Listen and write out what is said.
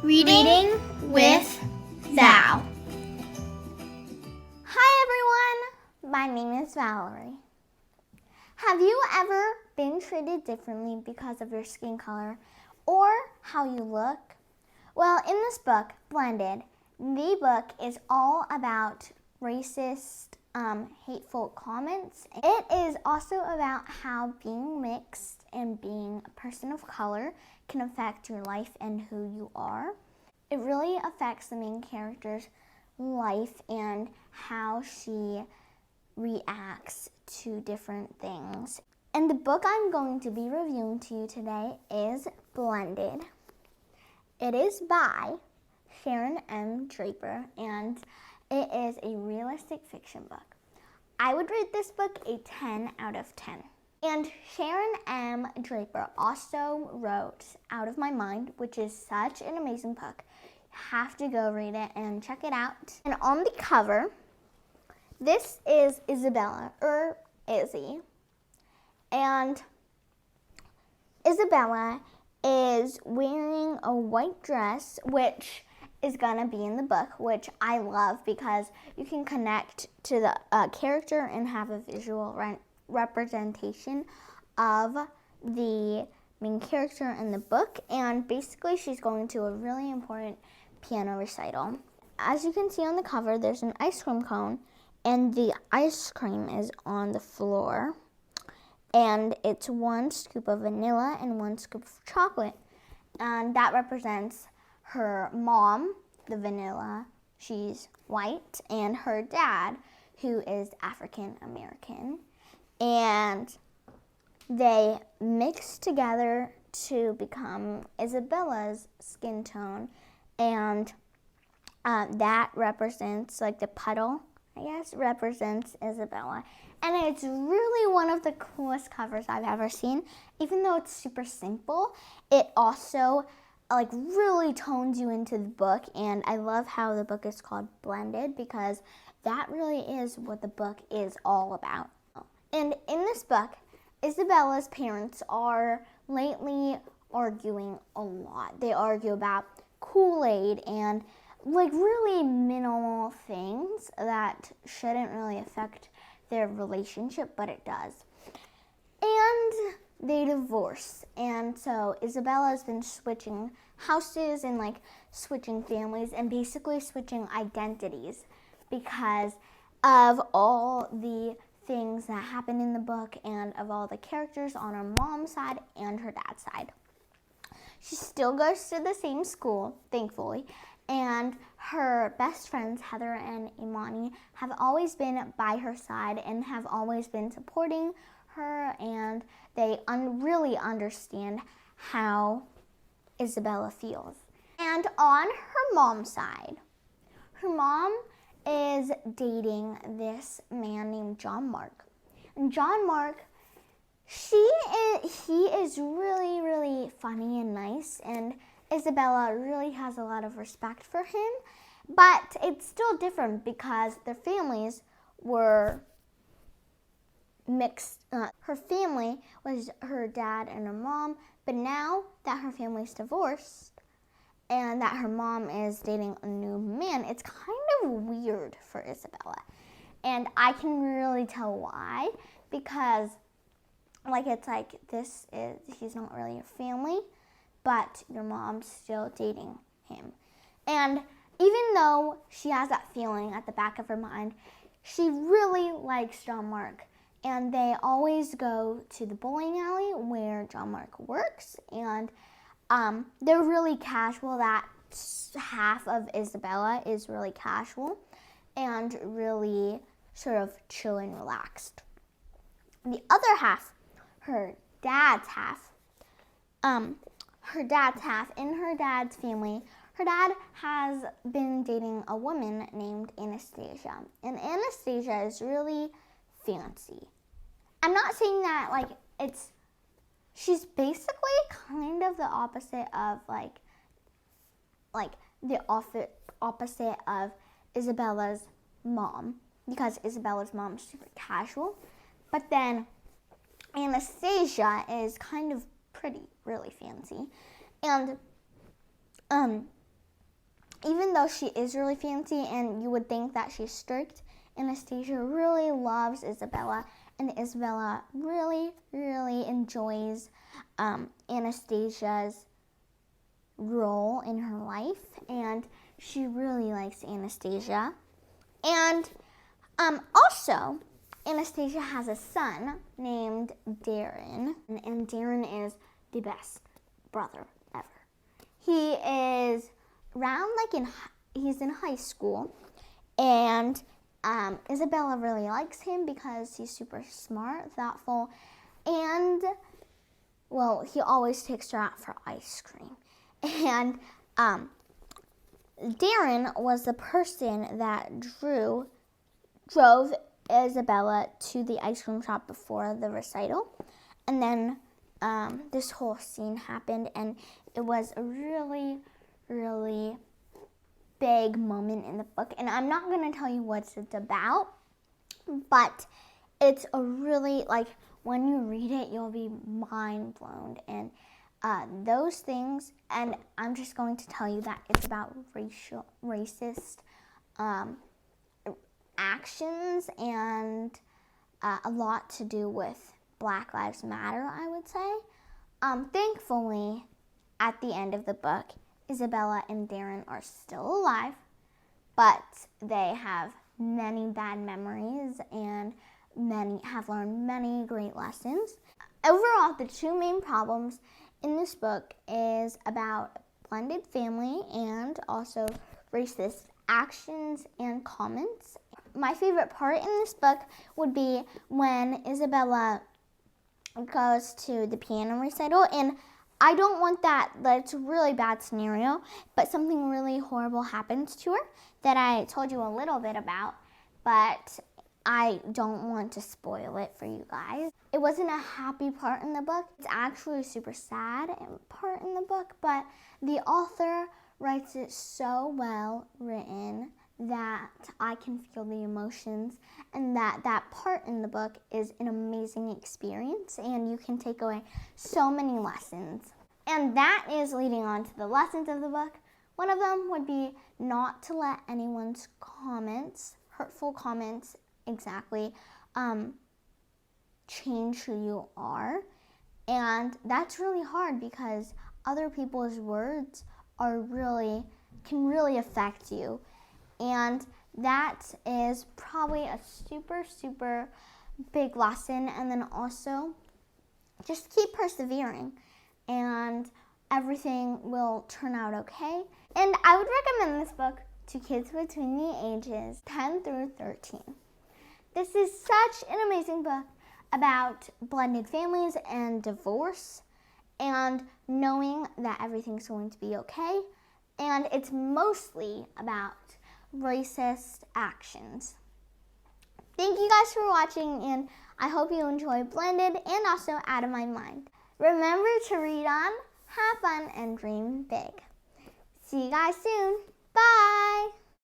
Reading with Val. Hi everyone, my name is Valerie. Have you ever been treated differently because of your skin color or how you look? Well, in this book, Blended, the book is all about racist, hateful comments. It is also about how being mixed and being a person of color can affect your life and who you are. It really affects the main character's life and how she reacts to different things. And the book I'm going to be reviewing to you today is Blended. It is by Sharon M. Draper, and it is a realistic fiction book. I would rate this book a 10 out of 10. And Sharon M. Draper also wrote Out of My Mind, which is such an amazing book. You have to go read it and check it out. And on the cover, this is Isabella, or Izzy. And Isabella is wearing a white dress, which is gonna be in the book, which I love because you can connect to the character and have a visual representation of the main character in the book. And basically she's going to a really important piano recital. As you can see on the cover, there's an ice cream cone and the ice cream is on the floor. And it's 1 scoop of vanilla and 1 scoop of chocolate. And that represents her mom, the vanilla, she's white, and her dad, who is African American. And they mix together to become Isabella's skin tone. And that represents, like the puddle, I guess, represents Isabella. And it's really one of the coolest covers I've ever seen. Even though it's super simple, it also really tones you into the book. And I love how the book is called Blended because that really is what the book is all about. And in this book, Isabella's parents are lately arguing a lot. They argue about Kool-Aid and really minimal things that shouldn't really affect their relationship, but it does. And they divorce. And so Isabella's been switching houses and switching families and basically switching identities because of all the things that happen in the book and of all the characters on her mom's side and her dad's side. She still goes to the same school, thankfully, and her best friends, Heather and Imani, have always been by her side and have always been supporting her, and they really understand how Isabella feels. And on her mom's side, her mom is dating this man named John Mark. And John Mark, he is really, really funny and nice, and Isabella really has a lot of respect for him, but it's still different because their families were mixed. Her family was her dad and her mom, but now that her family's divorced and that her mom is dating a new man, it's kind of weird for Isabella. And I can really tell why, because he's not really your family, but your mom's still dating him. And even though she has that feeling at the back of her mind, she really likes John Mark. And they always go to the bowling alley where John Mark works. And they're really casual. That half of Isabella is really casual and really sort of chill and relaxed. The other half, her dad's half, in her dad's family, her dad has been dating a woman named Anastasia. And Anastasia is really fancy. I'm not saying that she's basically kind of the opposite of opposite of Isabella's mom, because Isabella's mom's super casual. But then Anastasia is kind of pretty, really fancy. And even though she is really fancy and you would think that she's strict, Anastasia really loves Isabella, and Isabella really, really enjoys Anastasia's role in her life, and she really likes Anastasia. And also, Anastasia has a son named Darren, and Darren is the best brother ever. He is around he's in high school, and Isabella really likes him because he's super smart, thoughtful, and well, he always takes her out for ice cream. And Darren was the person that drove Isabella to the ice cream shop before the recital. And then this whole scene happened, and it was a really, really big moment in the book. And I'm not going to tell you what it's about, but it's a really, when you read it, you'll be mind blown. And those things, and I'm just going to tell you that it's about racist actions and a lot to do with Black Lives Matter, I would say. Thankfully, at the end of the book, Isabella and Darren are still alive, but they have many bad memories and have learned many great lessons. Overall, the two main problems in this book is about blended family and also racist actions and comments. My favorite part in this book would be when Isabella goes to the piano recital, and I don't want that's a really bad scenario, but something really horrible happens to her that I told you a little bit about, but I don't want to spoil it for you guys. It wasn't a happy part in the book. It's actually a super sad part in the book, but the author writes it so well written that I can feel the emotions, and that part in the book is an amazing experience, and you can take away so many lessons. And that is leading on to the lessons of the book. One of them would be not to let anyone's hurtful comments, change who you are. And that's really hard because other people's words can really affect you. And that is probably a super, super big lesson. And then also, just keep persevering, and everything will turn out okay. And I would recommend this book to kids between the ages 10 through 13. This is such an amazing book about blended families and divorce, and knowing that everything's going to be okay. And it's mostly about racist actions. Thank you guys for watching, and I hope you enjoy Blended and also Out of My Mind. Remember to read on, have fun, and dream big. See you guys soon. Bye!